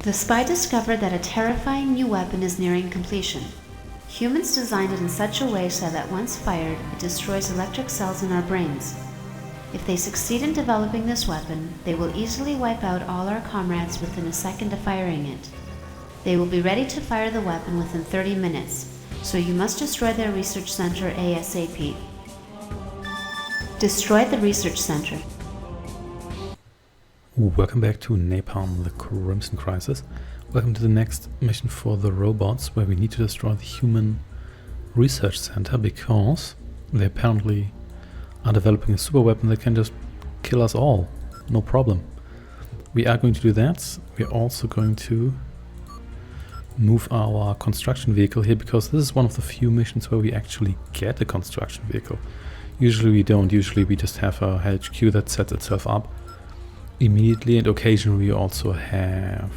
The spy discovered that a terrifying new weapon is nearing completion. Humans designed it in such a way so that once fired, it destroys electric cells in our brains. If they succeed in developing this weapon, they will easily wipe out all our comrades within a second of firing it. They will be ready to fire the weapon within 30 minutes, so you must destroy their research center ASAP. Destroy the research center. Welcome back to Napalm, the Crimson Crisis. Welcome to the next mission for the robots, where we need to destroy the human research center because they apparently are developing a super weapon that can just kill us all. No problem. We are going to do that. We are also going to move our construction vehicle here because this is one of the few missions where we actually get a construction vehicle. Usually we don't. Usually we just have a HQ that sets itself up immediately, and occasionally we also have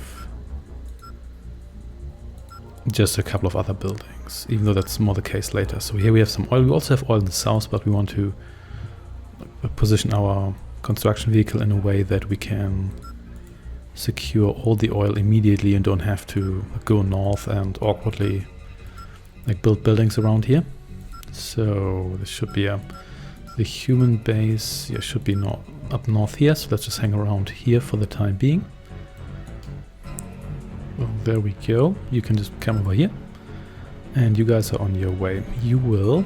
just a couple of other buildings, even though that's more the case later. So here we have some oil. We also have oil in the south, but we want to position our construction vehicle in a way that we can secure all the oil immediately and don't have to go north and awkwardly build buildings around here. So this should be the human base should be up north here, so let's just hang around here for the time being. Well, there we go. You can just come over here and you guys are on your way. You will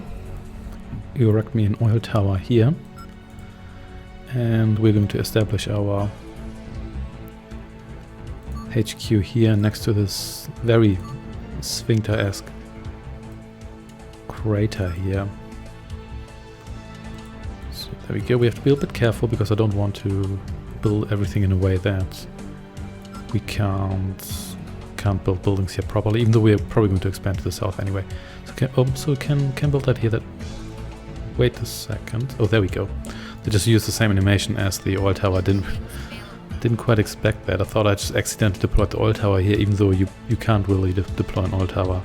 erect me an oil tower here, and we're going to establish our HQ here next to this very sphincter-esque crater here. So there we go. We have to be a bit careful because I don't want to build everything in a way that we can't build buildings here properly, even though we're probably going to expand to the south anyway. So can build that here. Wait a second. Oh, there we go. They just used the same animation as the oil tower. Didn't quite expect that. I thought I just accidentally deployed the oil tower here, even though you can't really deploy an oil tower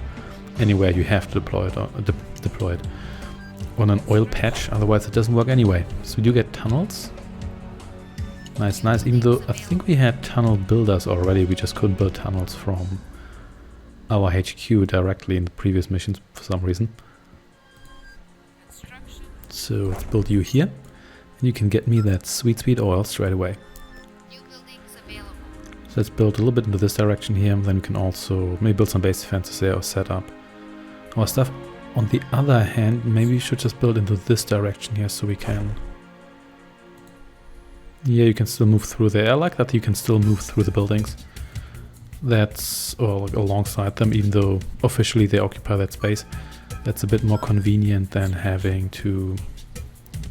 anywhere. You have to deploy it on an oil patch, otherwise it doesn't work anyway. So we do get tunnels. Nice. Even though I think we had tunnel builders already, we just couldn't build tunnels from our HQ directly in the previous missions for some reason. So let's build you here, and you can get me that sweet oil straight away. So let's build a little bit into this direction here, and then we can also maybe build some base defenses there or set up our stuff. On the other hand, maybe we should just build into this direction here so we can... Yeah, you can still move through there. I like that you can still move through the buildings. That's alongside them, even though officially they occupy that space. That's a bit more convenient than having to...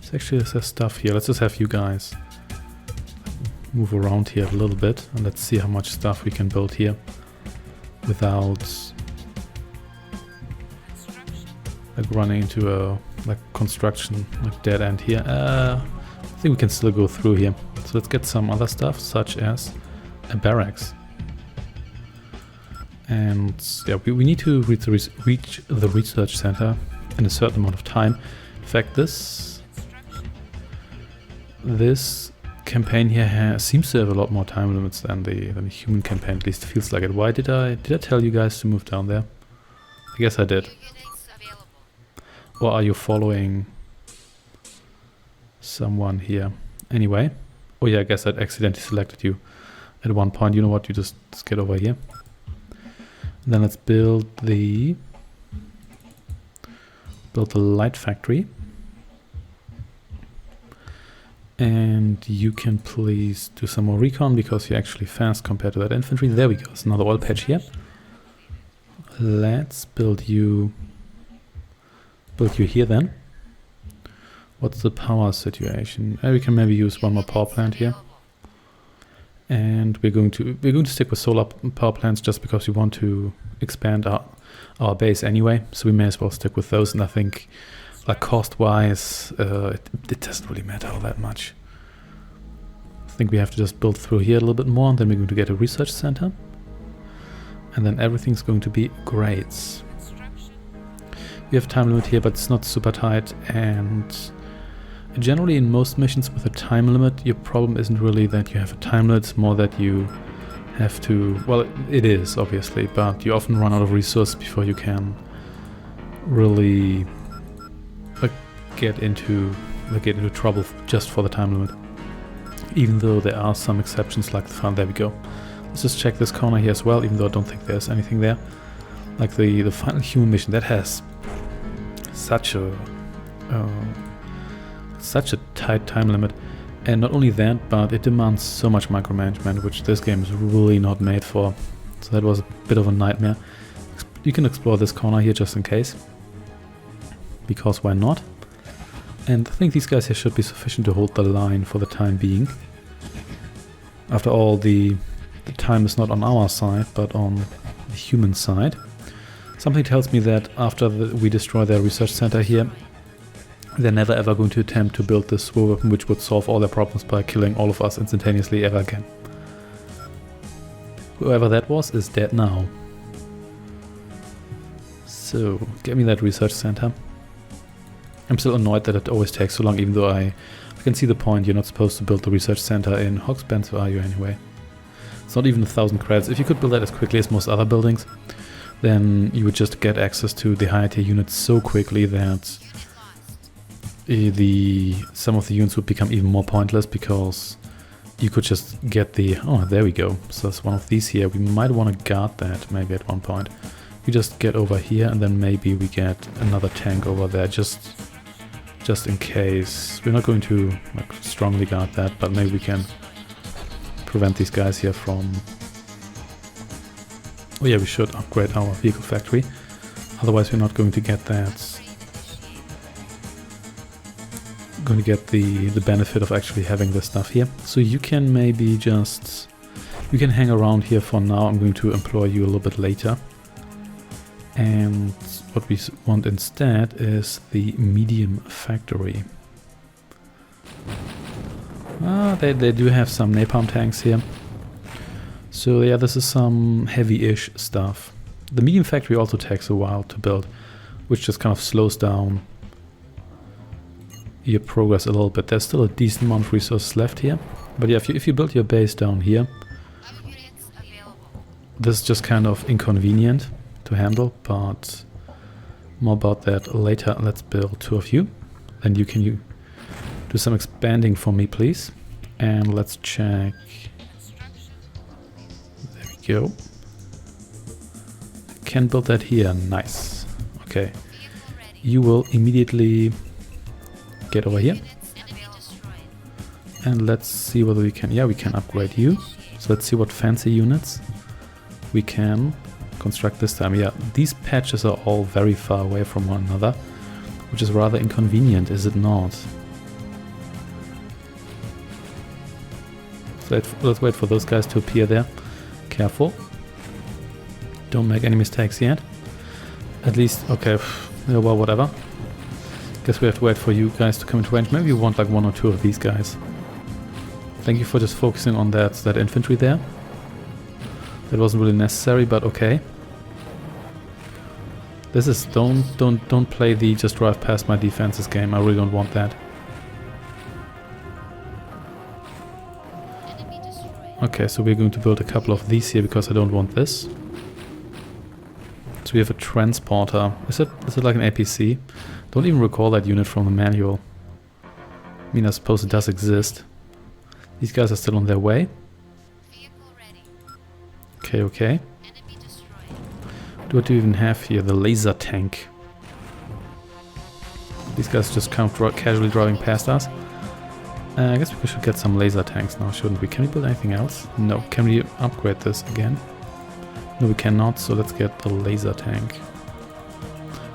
There's stuff here. Let's just have you guys move around here a little bit, and let's see how much stuff we can build here without running into a construction dead end here. I think we can still go through here. So let's get some other stuff, such as a barracks. And yeah, we need to reach the research center in a certain amount of time. In fact, this campaign here seems to have a lot more time limits than the human campaign. At least it feels like it. Why did I tell you guys to move down there? I guess I did. Or are you following someone here? Anyway. Oh yeah, I guess I accidentally selected you at one point. You know what? You just get over here. And then let's build the light factory. And you can please do some more recon because you're actually fast compared to that infantry. There we go. It's another oil patch here. Let's build you here then. What's the power situation? We can maybe use one more power plant here. And we're going to stick with solar power plants just because we want to expand our base anyway. So we may as well stick with those. And I think cost-wise, it doesn't really matter all that much. I think we have to just build through here a little bit more, and then we're going to get a research center. And then everything's going to be great. We have time limit here, but it's not super tight, and generally in most missions with a time limit, your problem isn't really that you have a time limit, it's more that you have to... Well, it is, obviously, but you often run out of resources before you can really get into trouble just for the time limit. Even though there are some exceptions like the farm. There we go. Let's just check this corner here as well, even though I don't think there's anything there. Like the final human mission, that has such a tight time limit. And not only that, but it demands so much micromanagement, which this game is really not made for. So that was a bit of a nightmare. You can explore this corner here just in case. Because why not? And I think these guys here should be sufficient to hold the line for the time being. After all, the time is not on our side, but on the human side. Something tells me that after we destroy their research center here, they're never ever going to attempt to build this superweapon which would solve all their problems by killing all of us instantaneously ever again. Whoever that was is dead now. So, get me that research center. I'm still annoyed that it always takes so long, even though I can see the point. You're not supposed to build the research center in how expensive are you anyway? It's not even 1,000 credits. If you could build that as quickly as most other buildings, then you would just get access to the higher tier units so quickly that some of the units would become even more pointless, because you could just get the... Oh, there we go. So that's one of these here. We might want to guard that maybe at one point. We just get over here, and then maybe we get another tank over there just in case. We're not going to like strongly guard that, but maybe we can prevent these guys here from... Oh yeah, we should upgrade our vehicle factory. Otherwise we're not going to get that... Going to get the benefit of actually having this stuff here. So you can maybe just... You can hang around here for now. I'm going to employ you a little bit later. And what we want instead is the medium factory. They do have some napalm tanks here. So yeah, this is some heavy-ish stuff. The medium factory also takes a while to build, which just kind of slows down your progress a little bit. There's still a decent amount of resources left here. But yeah, if you build your base down here, this is just kind of inconvenient to handle, but more about that later. Let's build 2 of you. Then you can do some expanding for me, please. And let's check. There we go. Can build that here. Nice. Okay. You will immediately get over here. And let's see whether we can... Yeah, we can upgrade you. So let's see what fancy units we can construct this time. Yeah, these patches are all very far away from one another, which is rather inconvenient, is it not? So let's wait for those guys to appear there. Careful. Don't make any mistakes yet. At least, okay, yeah, well, whatever. Guess we have to wait for you guys to come into range. Maybe you want like 1 or 2 of these guys. Thank you for just focusing on that infantry there. That wasn't really necessary, but okay. This is don't play the just drive past my defenses game. I really don't want that. Okay, so we're going to build a couple of these here because I don't want this. So we have a transporter. Is it like an APC? Don't even recall that unit from the manual. I mean, I suppose it does exist. These guys are still on their way. Okay, okay. What do we even have here? The laser tank. These guys just kind of casually driving past us. I guess we should get some laser tanks now, shouldn't we? Can we build anything else? No. Can we upgrade this again? No, we cannot, so let's get the laser tank.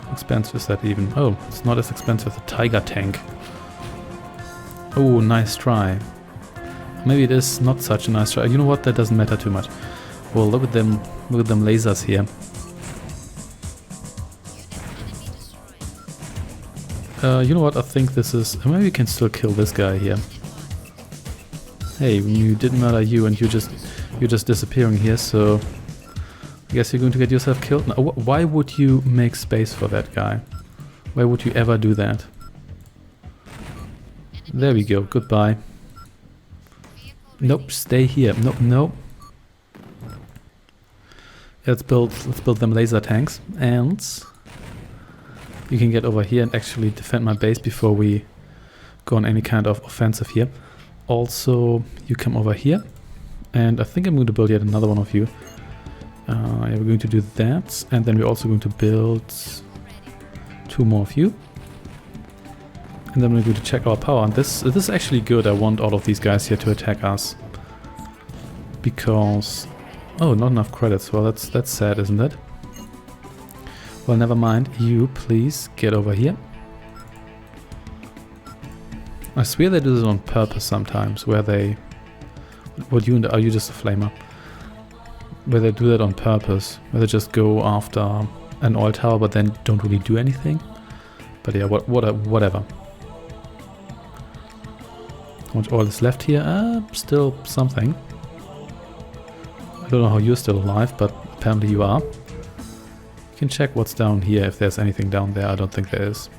How expensive is that even? Oh, it's not as expensive as the tiger tank. Oh, nice try. Maybe it is not such a nice try. You know what? That doesn't matter too much. Well, look at them lasers here. You know what? I think this is... Maybe we can still kill this guy here. Hey, you didn't murder you, and you're just disappearing here. So I guess you're going to get yourself killed. Now, why would you make space for that guy? Why would you ever do that? There we go. Goodbye. Nope. Stay here. Nope. No. let's build them laser tanks, and you can get over here and actually defend my base before we go on any kind of offensive here. Also, you come over here, and I think I'm going to build yet another one of you. Yeah, we're going to do that, and then we're also going to build 2 more of you. And then we're going to check our power, and this is actually good. I want all of these guys here to attack us. Because... oh, not enough credits. Well, that's sad, isn't it? Well, never mind. You, please, get over here. I swear they do this on purpose sometimes, where they... what you... are you just a flamer? Where they do that on purpose. Where they just go after an oil tower, but then don't really do anything. But yeah, whatever. How much oil is left here? Still something. I don't know how you're still alive, but apparently you are. You can check what's down here, if there's anything down there. I don't think there is.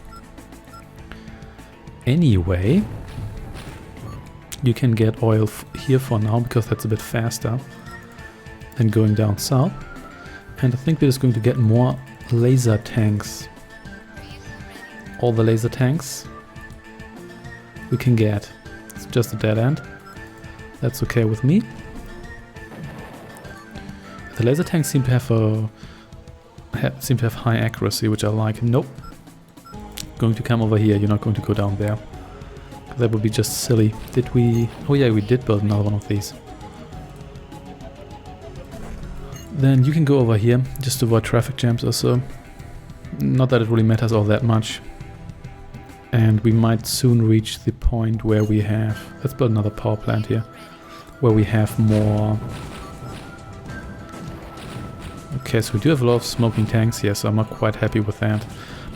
Anyway, you can get oil here for now, because that's a bit faster than going down south. And I think we're just going to get more laser tanks. All the laser tanks we can get. It's just a dead end. That's okay with me. The laser tanks seem to have high accuracy, which I like. Nope. Going to come over here. You're not going to go down there. That would be just silly. Did we... oh yeah, we did build another one of these. Then you can go over here, just to avoid traffic jams or so. Not that it really matters all that much. And we might soon reach the point where we have... let's build another power plant here. Where we have more... okay, so we do have a lot of smoking tanks here, so I'm not quite happy with that.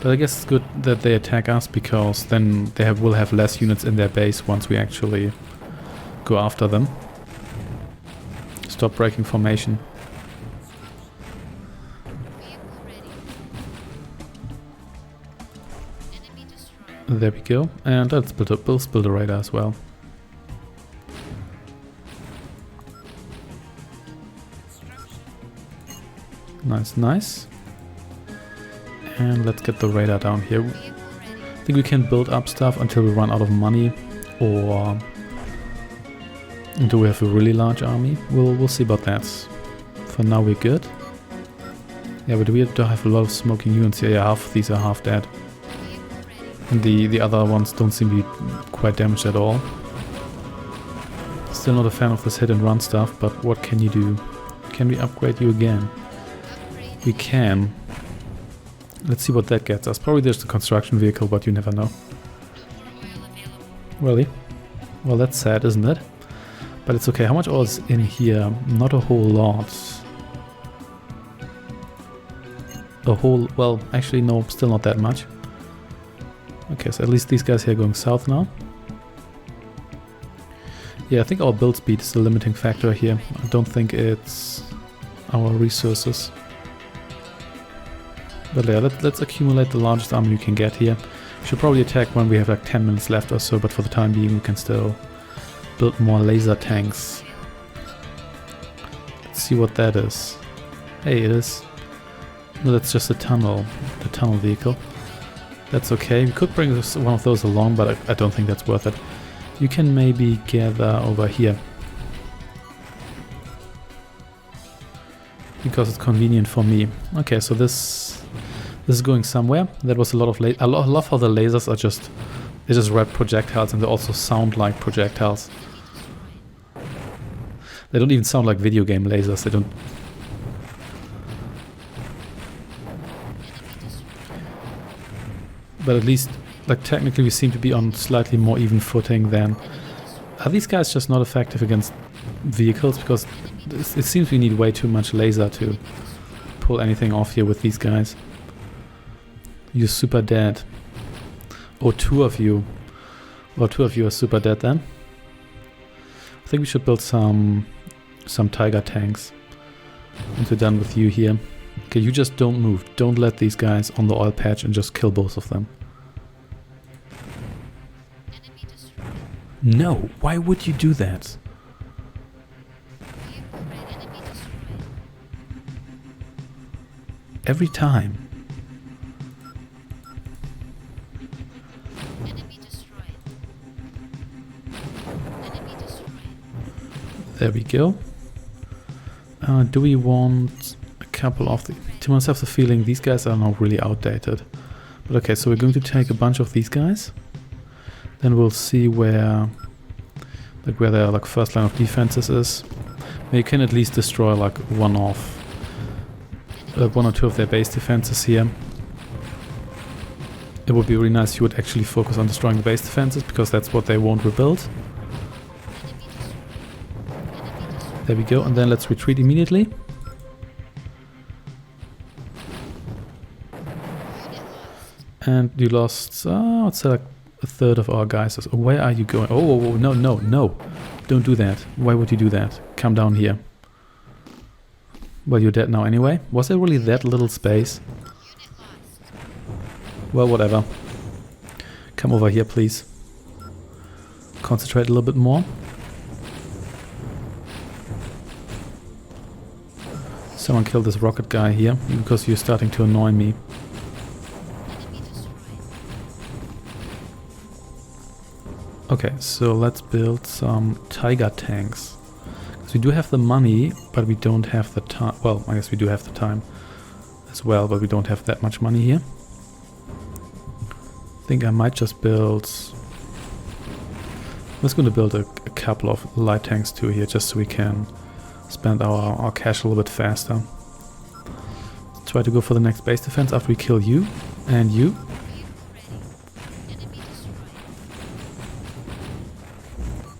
But I guess it's good that they attack us, because then they will have less units in their base once we actually go after them. Stop breaking formation. There we go. And let's build a radar as well. Nice, nice. And let's get the radar down here. I think we can build up stuff until we run out of money, or until we have a really large army. We'll see about that. For now we're good. Yeah, but we do have a lot of smoking units here. Yeah, half of these are half dead. And the other ones don't seem to be quite damaged at all. Still not a fan of this hit and run stuff, but what can you do? Can we upgrade you again? We can. Let's see what that gets us. Probably there's the construction vehicle, but you never know. Really? Well, that's sad, isn't it? But it's okay. How much oil is in here? Not a whole lot. Well, actually no, still not that much. Okay, so at least these guys here are going south now. Yeah, I think our build speed is the limiting factor here. I don't think it's our resources. But yeah, let's accumulate the largest army we can get here. We should probably attack when we have like 10 minutes left or so, but for the time being we can still build more laser tanks. Let's see what that is. Hey, it is. No, that's just a tunnel. The tunnel vehicle. That's okay. We could bring one of those along, but I don't think that's worth it. You can maybe gather over here. Because it's convenient for me. Okay, so this is going somewhere. That was a lot of I love how the lasers are just red projectiles, and they also sound like projectiles. They don't even sound like video game lasers. They don't. But at least, like, technically we seem to be on slightly more even footing than... Are these guys just not effective against vehicles? Because it seems we need way too much laser to pull anything off here with these guys. You're super dead. Oh, 2 of you. Well, 2 of you are super dead then. I think we should build some tiger tanks. Once we're done with you here. Okay, you just don't move. Don't let these guys on the oil patch and just kill both of them. No, why would you do that? every time. There we go. Do we want a couple of the... To myself the feeling these guys are now really outdated. But okay, so we're going to take a bunch of these guys. Then we'll see where their like first line of defenses is. You can at least destroy like one or two of their base defenses here. It would be really nice if you would actually focus on destroying the base defenses, because that's what they won't rebuild. There we go, and then let's retreat immediately. And you lost, I'd say like a third of our guys. Where are you going? Oh, no, no, no. Don't do that. Why would you do that? Come down here. Well, you're dead now anyway. Was there really that little space? Well, whatever. Come over here, please. Concentrate a little bit more. Someone kill this rocket guy here, because you're starting to annoy me. Okay, so let's build some Tiger tanks. Because we do have the money, but we don't have the time. Well, I guess we do have the time as well, but we don't have that much money here. I think I might just build... I'm just going to build a couple of light tanks too here, just so we can spend our cash a little bit faster. Try to go for the next base defense after we kill you and you.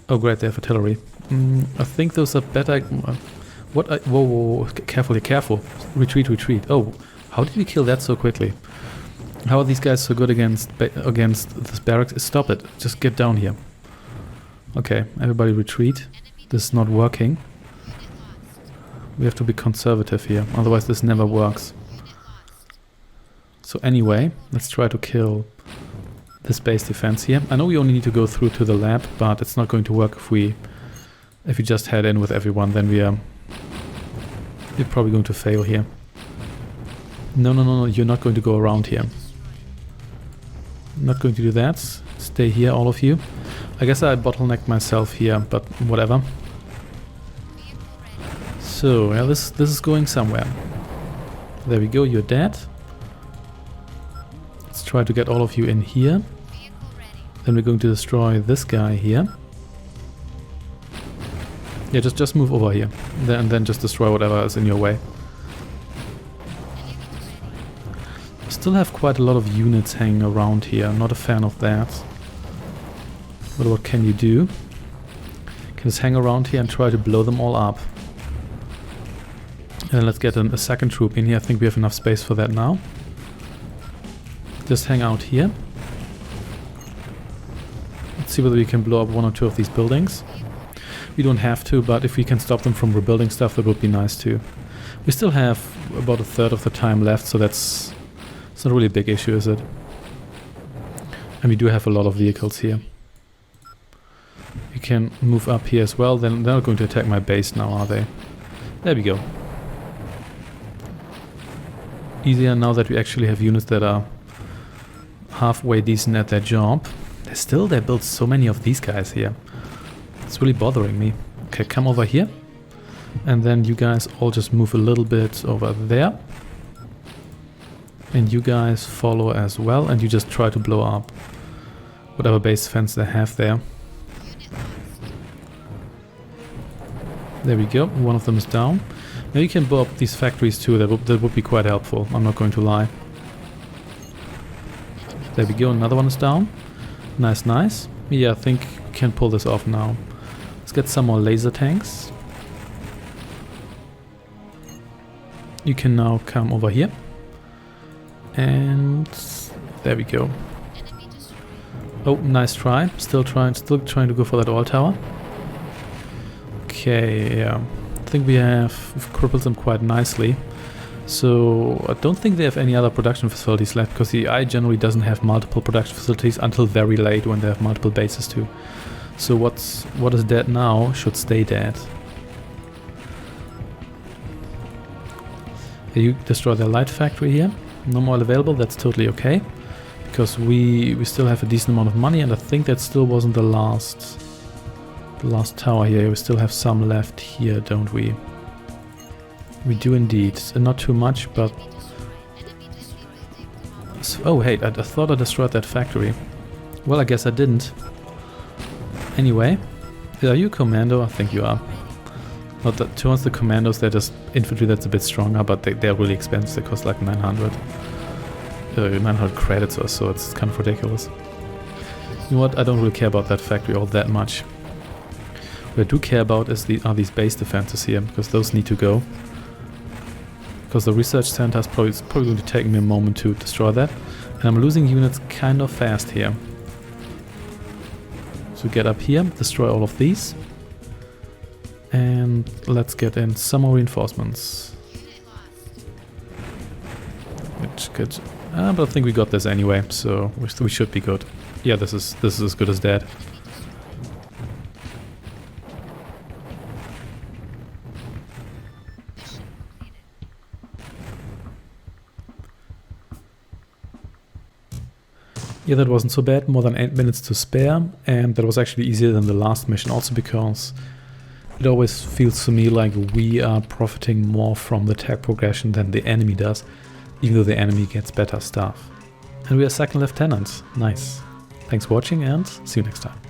Oh great, they have artillery. I think those are better... Whoa, whoa, careful, careful. Retreat, retreat. Oh, how did we kill that so quickly? How are these guys so good against this barracks? Stop it, just get down here. Okay, everybody retreat. This is not working. We have to be conservative here, otherwise this never works. So anyway, let's try to kill this base defense here. I know we only need to go through to the lab, but it's not going to work if we just head in with everyone. Then we're probably going to fail here. No, no, no, no, you're not going to go around here. I'm not going to do that. Stay here, all of you. I guess I bottlenecked myself here, but whatever. So, yeah, this is going somewhere. There we go, you're dead. Let's try to get all of you in here. Then we're going to destroy this guy here. Yeah, just move over here. And then just destroy whatever is in your way. Still have quite a lot of units hanging around here. I'm not a fan of that. But what can you do? You can just hang around here and try to blow them all up. And let's get a second troop in here. I think we have enough space for that now. Just hang out here. Let's see whether we can blow up one or two of these buildings. We don't have to, but if we can stop them from rebuilding stuff, that would be nice too. We still have about a third of the time left, so it's not really a big issue, is it? And we do have a lot of vehicles here. We can move up here as well. Then they're not going to attack my base now, are they? There we go. Easier now that we actually have units that are halfway decent at their job. They built so many of these guys here. It's really bothering me. Okay, come over here. And then you guys all just move a little bit over there. And you guys follow as well. And you just try to blow up whatever base defense they have there. There we go. One of them is down. Now you can blow up these factories too. That would be quite helpful. I'm not going to lie. There we go. Another one is down. Nice, nice. Yeah, I think we can pull this off now. Let's get some more laser tanks. You can now come over here. And there we go. Oh, nice try. Still trying to go for that oil tower. Okay, yeah. I think we've crippled them quite nicely. So I don't think they have any other production facilities left, because the AI generally doesn't have multiple production facilities until very late when they have multiple bases too. So what is dead now should stay dead. You destroy the light factory here. No more available, that's totally okay. Because we still have a decent amount of money, and I think that still wasn't the last tower here. We still have some left here, don't we? We do indeed. Not too much, but... Oh, hey, I thought I destroyed that factory. Well, I guess I didn't. Anyway, are you a commando? I think you are. Not that towards the commandos, they're just infantry that's a bit stronger, but they're really expensive. They cost like 900 credits or so. It's kind of ridiculous. You know what? I don't really care about that factory all that much. What I do care about are these base defenses here, because those need to go. Because the research center is probably going to take me a moment to destroy that. And I'm losing units kind of fast here. So get up here, destroy all of these. And let's get in some more reinforcements. Good. But I think we got this anyway, so we should be good. Yeah, this is as good as dead. Yeah, that wasn't so bad. More than 8 minutes to spare, and that was actually easier than the last mission. Also because it always feels to me like we are profiting more from the tech progression than the enemy does, even though the enemy gets better stuff. And we are second lieutenant. Nice. Thanks for watching and see you next time.